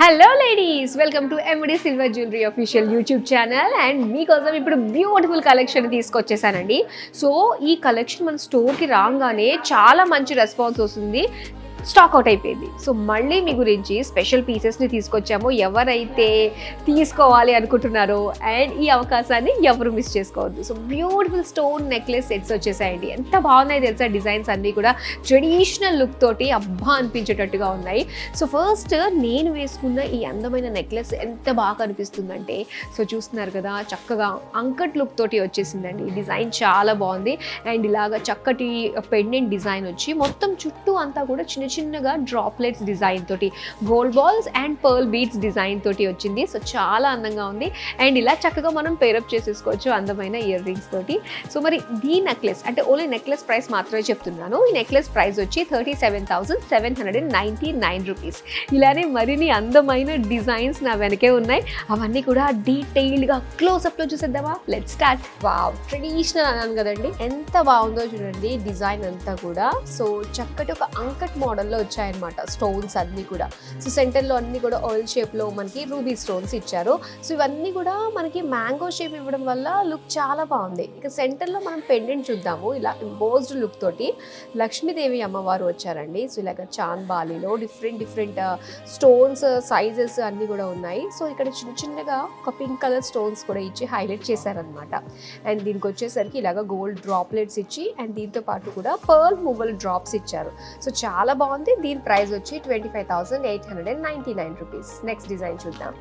Hello ladies, welcome to MD silver jewellery official YouTube channel. And మీకోసం ఇప్పుడు beautiful collection తీసుకొచ్చేసానండి. So ఈ collection మన స్టోర్కి రాగానే చాలా మంచి రెస్పాన్స్ వస్తుంది. స్టాక్ అవుట్ అయిపోయింది. సో మళ్ళీ మీ గురించి స్పెషల్ పీసెస్ని తీసుకొచ్చాము. ఎవరైతే తీసుకోవాలి అనుకుంటున్నారో అండ్ ఈ అవకాశాన్ని ఎవరు మిస్ చేసుకోవద్దు. So beautiful stone necklace sets వచ్చేసాయండి. ఎంత బాగున్నాయి తెలుసా, డిజైన్స్ అన్నీ కూడా ట్రెడిషనల్ లుక్ తోటి అబ్బా అనిపించేటట్టుగా ఉన్నాయి. సో ఫస్ట్ నేను వేసుకున్న ఈ అందమైన నెక్లెస్ ఎంత బాగా కనిపిస్తుందంటే, సో చూస్తున్నారు కదా, చక్కగా అంకట్ లుక్ తోటి వచ్చేసిందండి. డిజైన్ చాలా బాగుంది. అండ్ ఇలాగ చక్కటి పెండెంట్ డిజైన్ వచ్చి మొత్తం చుట్టూ అంతా కూడా చిన్న చిన్నగా డ్రాప్లెట్స్ డిజైన్ తోటి, gold balls and pearl beads design తోటి వచ్చింది. సో చాలా అందంగా ఉంది. అండ్ ఇలా చక్కగా మనం పేరప్ చేసేసుకోవచ్చు అందమైన ఇయర్ రింగ్స్ తోటి. సో మరి ఈ నెక్లెస్ అంటే ఓన్లీ నెక్లెస్ ప్రైస్ మాత్రమే చెప్తున్నాను. ఈ నెక్లెస్ ప్రైస్ వచ్చి 37,799 రూపీస్. ఇలానే మరిన్ని అందమైన డిజైన్స్ నా వెనకే ఉన్నాయి. అవన్నీ కూడా డీటెయిల్డ్గా క్లోజ్అప్లో చూసేద్దామా? Let's start. వావ్, ట్రెడిషనల్ అన్నాను కదండి, ఎంత బాగుందో చూడండి డిజైన్ అంతా కూడా. సో చక్కటి ఒక అంకట్ మోడల్లో వచ్చాయన్నమాట స్టోన్స్ అన్నీ కూడా. సో సెంటర్లో అన్నీ కూడా ఆయిల్ షేప్లో మనకి రూబీ స్టోన్స్ ఇచ్చారు. సో ఇవన్నీ కూడా మనకి మ్యాంగో షేప్ ఇవ్వడం వల్ల లుక్ చాలా బాగుంది. ఇక సెంటర్లో మనం పెండెంట్ చూద్దాము. ఇలా ఇంపోజ్డ్ లుక్ తోటి లక్ష్మీదేవి అమ్మవారు వచ్చారండి. సో ఇలాగ చాన్ బాలీలో డిఫరెంట్ స్టోన్స్ సైజెస్ అన్నీ కూడా ఉన్నాయి. సో ఇక్కడ చిన్న చిన్నగా ఒక పింక్ కలర్ స్టోన్స్ కూడా ఇచ్చి హైలైట్ చేశారనమాట. అండ్ దీనికి వచ్చేసరికి ఇలాగ గోల్డ్ డ్రాప్లెట్స్ ఇచ్చి అండ్ దీంతో పాటు కూడా పర్ల్ మూవల్ డ్రాప్స్ ఇచ్చారు. సో చాలా బాగుంది. దీని ప్రైస్ వచ్చి 25,899 రూపీస్. నెక్స్ట్ డిజైన్ చూద్దాం.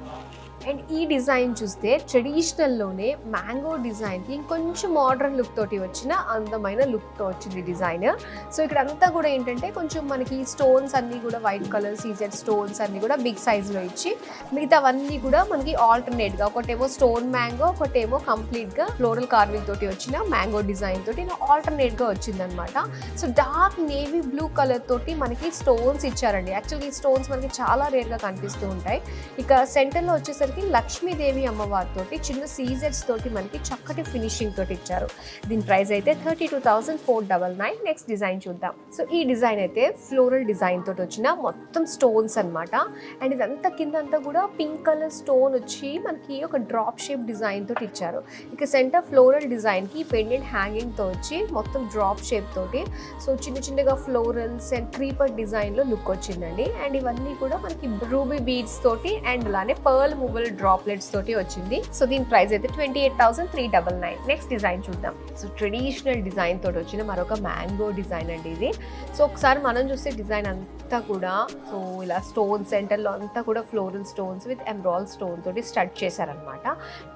అండ్ ఈ డిజైన్ చూస్తే ట్రెడిషనల్లోనే మ్యాంగో డిజైన్కి ఇంకొంచెం మోడర్న్ లుక్ తోటి వచ్చిన అందమైన లుక్తో వచ్చింది డిజైన్. సో ఇక్కడ అంతా కూడా ఏంటంటే కొంచెం మనకి స్టోన్స్ అన్నీ కూడా వైట్ కలర్ సీజెడ్ స్టోన్స్ అన్నీ కూడా బిగ్ సైజ్లో ఇచ్చి మిగతావన్నీ కూడా మనకి ఆల్టర్నేట్గా ఒకటేమో స్టోన్ మ్యాంగో, ఒకటేమో కంప్లీట్గా ఫ్లోరల్ కార్వింగ్ తోటి వచ్చిన మ్యాంగో డిజైన్ తోటి ఆల్టర్నేట్గా వచ్చిందనమాట. So dark navy blue colour తోటి మనకి స్టోన్స్ ఇచ్చారండి. యాక్చువల్గా ఈ స్టోన్స్ మనకి చాలా రేర్గా కనిపిస్తూ ఉంటాయి. ఇక సెంటర్లో వచ్చేసరికి లక్ష్మీదేవి అమ్మవారితో చిన్న సీజెడ్స్ తోటి మనకి చక్కటి ఫినిషింగ్ తోటి ఇచ్చారు. దీని ప్రైస్ అయితే 32,499. నెక్స్ట్ డిజైన్ చూద్దాం. సో ఈ డిజైన్ అయితే ఫ్లోరల్ డిజైన్ తోటి వచ్చిన మొత్తం స్టోన్స్ అనమాట. అండ్ ఇదంతా కింద అంతా కూడా పింక్ కలర్ స్టోన్ వచ్చి మనకి ఒక డ్రాప్ షేప్ డిజైన్ తోటి ఇచ్చారు. ఇక సెంటర్ ఫ్లోరల్ డిజైన్కి పెండెంట్ హ్యాంగింగ్ తో వచ్చి మొత్తం డ్రాప్ షేప్ తోటి సో చిన్న చిన్నగా ఫ్లోరల్స్ అండ్ క్రీపర్ డిజైన్లో లుక్ వచ్చిందండి. అండ్ ఇవన్నీ కూడా మనకి రూబీ బీడ్స్ తోటి అండ్ అలానే పర్ల్ మూవల్ డ్రాప్లెట్స్ తోటి వచ్చింది. సో దీని ప్రైస్ అయితే 28,399. నెక్స్ట్ డిజైన్ చూద్దాం. సో ట్రెడిషనల్ డిజైన్ తోటి వచ్చిన మరొక మ్యాంగో డిజైన్ అండి ఇది. సో ఒకసారి మనం చూస్తే డిజైన్ అంతా కూడా సో ఇలా స్టోన్ సెంటర్లో అంతా కూడా floral stones with emerald stone తోటి స్టడ్ చేశారనమాట.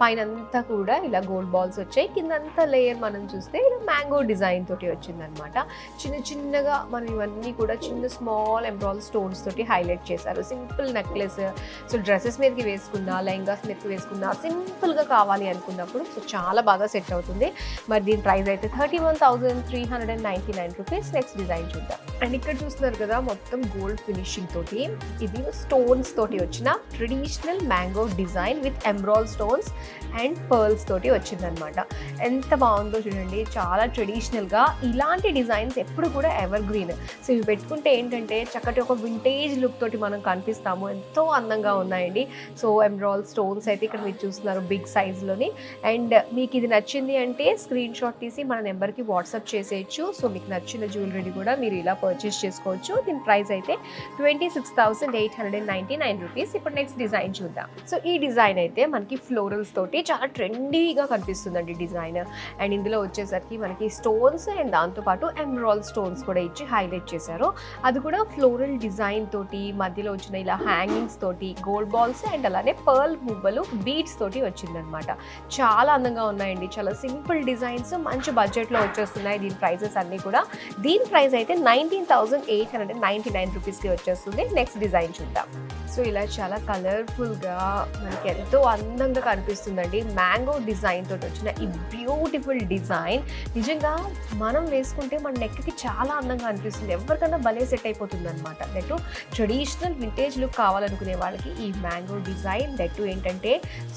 పైన అంతా కూడా ఇలా గోల్డ్ బాల్స్ వచ్చాయి. కింద అంతా లేయర్ మనం చూస్తే ఇలా మ్యాంగో డిజైన్ తోటి వచ్చిందనమాట. చిన్న చిన్నగా మనం ఇవన్నీ కూడా చిన్న స్మాల్ ఎమరాల్డ్ స్టోన్స్ తోటి హైలైట్ చేశారు. Simple necklace. సో డ్రెస్సెస్ మీదకి వేసుకున్నా, లెహంగాస్ మీదకి వేసుకున్నా, సింపుల్గా కావాలి అనుకున్నప్పుడు సో చాలా బాగా సెట్ అవుతుంది. మరి దీని ప్రైస్ అయితే 31,399 రూపీస్. నెక్స్ట్ డిజైన్ చూద్దాం. అండ్ ఇక్కడ చూస్తున్నారు కదా మొత్తం గోల్డ్ ఫినిషింగ్ తోటి ఇది స్టోన్స్ తోటి వచ్చిన traditional mango design with emerald stones and pearls తోటి వచ్చిందనమాట. ఎంత బాగుందో చూడండి, చాలా ట్రెడిషనల్గా. ఇలాంటి డిజైన్స్ ఎప్పుడు కూడా ఎవర్ గ్రీన్. సో ఇవి పెట్టుకుంటే ఏంటంటే చక్కటి ఒక వింటేజ్ లుక్ తోటి మనం కనిపిస్తాము. ఎంతో అందంగా ఉన్నాయండి. సో ఎమరాల్డ్ స్టోన్స్ అయితే ఇక్కడ మీరు చూస్తున్నారు బిగ్ సైజ్లోని. అండ్ మీకు ఇది నచ్చింది అంటే స్క్రీన్ షాట్ తీసి మన నెంబర్కి వాట్సాప్ చేసేయచ్చు. సో మీకు నచ్చిన జ్యువెలరీ కూడా మీరు ఇలా పర్చేస్ చేసుకోవచ్చు. దీని ప్రైస్ అయితే 26,899 రూపీస్. ఇప్పుడు నెక్స్ట్ డిజైన్ చూద్దాం. సో ఈ డిజైన్ అయితే మనకి ఫ్లోరల్స్ తోటి చాలా ట్రెండీగా కనిపిస్తుందండి డిజైన్. అండ్ ఇందులో వచ్చేసరికి మనకి స్టోన్స్ అండ్ దాంతోపాటు ఎమరాల్డ్ స్టోన్స్ కూడా ఇచ్చి హైలైట్ చేశారు. అది కూడా ఫ్లోరల్ డిజైన్ తోటి మధ్యలో వచ్చిన ఇలా హ్యాంగింగ్స్ తోటి గోల్డ్ బాల్స్ అండ్ అలానే పర్ల్ మువ్వలు బీడ్స్ తోటి వచ్చిందనమాట. చాలా అందంగా ఉన్నాయండి. చాలా సింపుల్ డిజైన్స్ మంచి బడ్జెట్లో వచ్చేస్తున్నాయి. దీని ప్రైసెస్ అన్నీ కూడా. దీని ప్రైస్ అయితే 19,899 రూపీస్కి వచ్చేస్తుంది. నెక్స్ట్ డిజైన్ చూద్దాం. సో ఇలా చాలా కలర్ఫుల్గా మనకి ఎంతో అందంగా కనిపిస్తుందండి. మ్యాంగో డిజైన్ తోటి వచ్చిన ఈ బ్యూటిఫుల్ డిజైన్ నిజంగా మనం వేసుకుంటే మన నెక్కి చాలా అందంగా అనిపిస్తుంది. ఎవరికైనా భలే సెట్ అయిపోతుంది అనమాట. నెట్ ట్రెడిషనల్ వింటేజ్ లుక్ కావాలనుకునే వాళ్ళకి ఈ మ్యాంగో డిజైన్ దట్ టు ఏంటంటే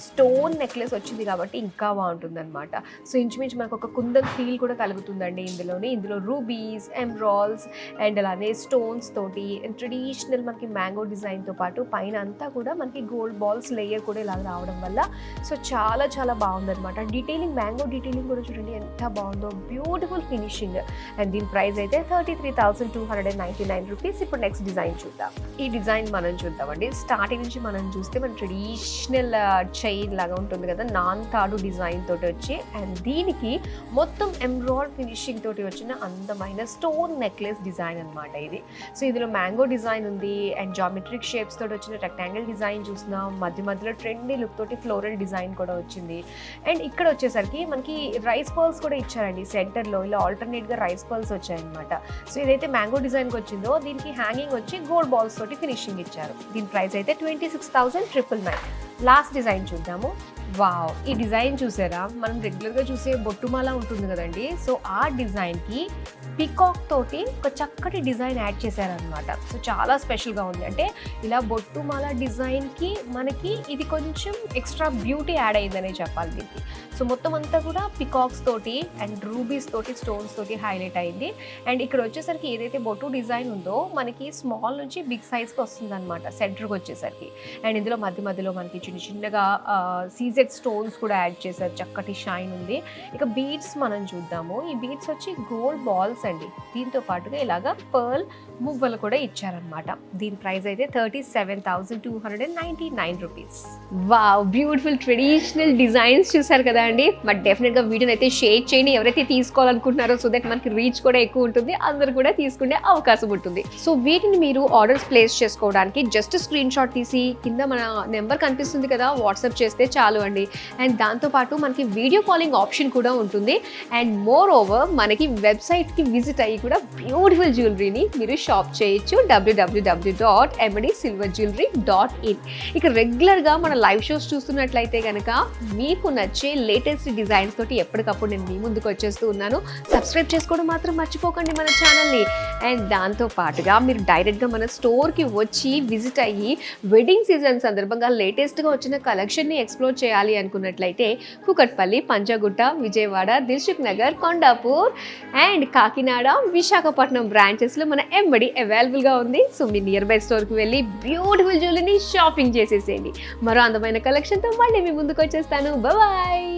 స్టోన్ నెక్లెస్ వచ్చింది కాబట్టి ఇంకా బాగుంటుంది అనమాట. సో ఇంచుమించు మనకు ఒక కుందన్ ఫీల్ కూడా కలుగుతుందండి ఇందులో రూబీస్, ఎమ్రాల్స్ అండ్ అలానే స్టోన్స్ తోటి ట్రెడిషనల్ మనకి మ్యాంగో డిజైన్తో పాటు పైన అంతా కూడా మనకి గోల్డ్ బాల్స్ లేయర్ కూడా ఇలా రావడం వల్ల సో చాలా చాలా బాగుందన్నమాట. డీటెయిలింగ్, మ్యాంగో డీటెయిలింగ్ కూడా చూడండి ఎంత బాగుందో, బ్యూటిఫుల్ ఫినిషింగ్. అండ్ దీని ప్రైస్ అయితే 33,299 రూపీస్. ఇప్పుడు నెక్స్ట్ డిజైన్ చూద్దాం. ఈ డిజైన్ మనం చూద్దామండి. స్టార్టింగ్ నుంచి మనం చూస్తే మన ట్రెడిషనల్ చైన్ లాగా ఉంటుంది కదా, నాన్ తాడు డిజైన్ తోటి వచ్చి అండ్ దీనికి మొత్తం ఎమ్రాల్డ్ ఫినిషింగ్ తోటి వచ్చిన అందమైన స్టోన్ నెక్లెస్ డిజైన్ అనమాట ఇది. సో ఇందులో మ్యాంగో డిజైన్ ఉంది అండ్ జామెట్రిక్ షేప్స్ తోటి వచ్చిన రెక్టాంగిల్ డిజైన్ చూస్తున్నాం. మధ్యలో ట్రెండీ లుక్ తోటి ఫ్లోరల్ డిజైన్ కూడా వచ్చింది. అండ్ ఇక్కడ వచ్చేసరికి మనకి రైస్ పర్ల్స్ కూడా ఇచ్చారండి సెంటర్లో, ఇలా ఆల్టర్నేట్గా రైస్ పర్ల్స్ వచ్చాయన్నమాట. సో ఇదైతే మ్యాంగో డిజైన్కి వచ్చిందో దీనికి హ్యాంగింగ్ వచ్చి గోల్డ్ బాల్స్ తోటి ఫినిషింగ్ ఇచ్చారు. దీని ప్రైస్ అయితే 26,999. లాస్ట్ డిజైన్ చూద్దాము. వావ్, ఈ డిజైన్ చూసారా, మనం రెగ్యులర్గా చూసే బొట్టుమాల ఉంటుంది కదండి, సో ఆ డిజైన్కి పికాక్ తోటి ఒక చక్కటి డిజైన్ యాడ్ చేశారనమాట. సో చాలా స్పెషల్గా ఉంది. అంటే ఇలా బొట్టుమాల డిజైన్కి మనకి ఇది కొంచెం ఎక్స్ట్రా బ్యూటీ యాడ్ అయిందనే చెప్పాలి దీనికి. సో మొత్తం అంతా కూడా పికాక్స్ తోటి అండ్ రూబీస్ తోటి, స్టోన్స్ తోటి హైలైట్ అయింది. అండ్ ఇక్కడ వచ్చేసరికి ఏదైతే బొట్టు డిజైన్ ఉందో మనకి స్మాల్ నుంచి బిగ్ సైజ్కి వస్తుంది అనమాట సెంటర్కి వచ్చేసరికి. అండ్ ఇందులో మధ్యలో మనకి చిన్నగా సీజెడ్ స్టోన్స్ కూడా యాడ్ చేశారు, చక్కటి షైన్ ఉంది. ఇక బీడ్స్ మనం చూద్దాము. ఈ బీడ్స్ వచ్చి గోల్డ్ బాల్స్ అండి, దీంతో పాటుగా ఇలాగా పర్ల్ మువ్వలు కూడా ఇచ్చారనమాట. దీని ప్రైస్ అయితే 37,299 rupees. Wow, beautiful traditional designs చూసారు కదా అండి. బట్ డెఫినెట్గా వీడియోని అయితే షేర్ చేయండి ఎవరైతే తీసుకోవాలనుకుంటున్నారో, సో దట్ మనకి రీచ్ కూడా ఎక్కువ ఉంటుంది, అందరు కూడా తీసుకునే అవకాశం ఉంటుంది. సో వీటిని మీరు ఆర్డర్స్ ప్లేస్ చేసుకోవడానికి జస్ట్ స్క్రీన్ షాట్ తీసి కింద మన నెంబర్ కనిపిస్తుంది కదా, వాట్సాప్ చేస్తే చాలు అండి. అండ్ దాంతోపాటు మనకి వీడియో కాలింగ్ ఆప్షన్ కూడా ఉంటుంది. అండ్ మోర్ ఓవర్ మనకి వెబ్సైట్కి విజిట్ అయ్యి కూడా బ్యూటిఫుల్ జ్యువెలరీని మీరు షాప్ చేయొచ్చు, www.mdsilverjewelry.in. ఇక రెగ్యులర్గా మన లైవ్ షోస్ చూస్తున్నట్లయితే కనుక మీకు నచ్చే లేటెస్ట్ డిజైన్స్ తోటి ఎప్పటికప్పుడు నేను మీ ముందుకు వచ్చేస్తూ ఉన్నాను. సబ్స్క్రైబ్ చేసుకోవడం మాత్రం మర్చిపోకండి మన ఛానల్ని. అండ్ దాంతో పాటుగా మీరు డైరెక్ట్గా మన స్టోర్కి వచ్చి విజిట్ అయ్యి వెడ్డింగ్ సీజన్ సందర్భంగా లేటెస్ట్గా వచ్చిన కలెక్షన్ని ఎక్స్ప్లోర్ చేయాలి అనుకున్నట్లయితే కుకట్పల్లి, పంజాగుట్ట, విజయవాడ, దిల్సుఖ్ నగర్, కొండాపూర్ అండ్ కాకినాడ, విశాఖపట్నం బ్రాంచెస్లో మన ఎంబడి అవైలబుల్గా ఉంది. సో మీ నియర్ బై స్టోర్కి వెళ్ళి బ్యూటిఫుల్ జ్యువెలరీని షాపింగ్ చేసేసేయండి. మరో అందమైన కలెక్షన్తో మళ్ళీ మీ ముందుకు వచ్చేస్తాను. బాయ్.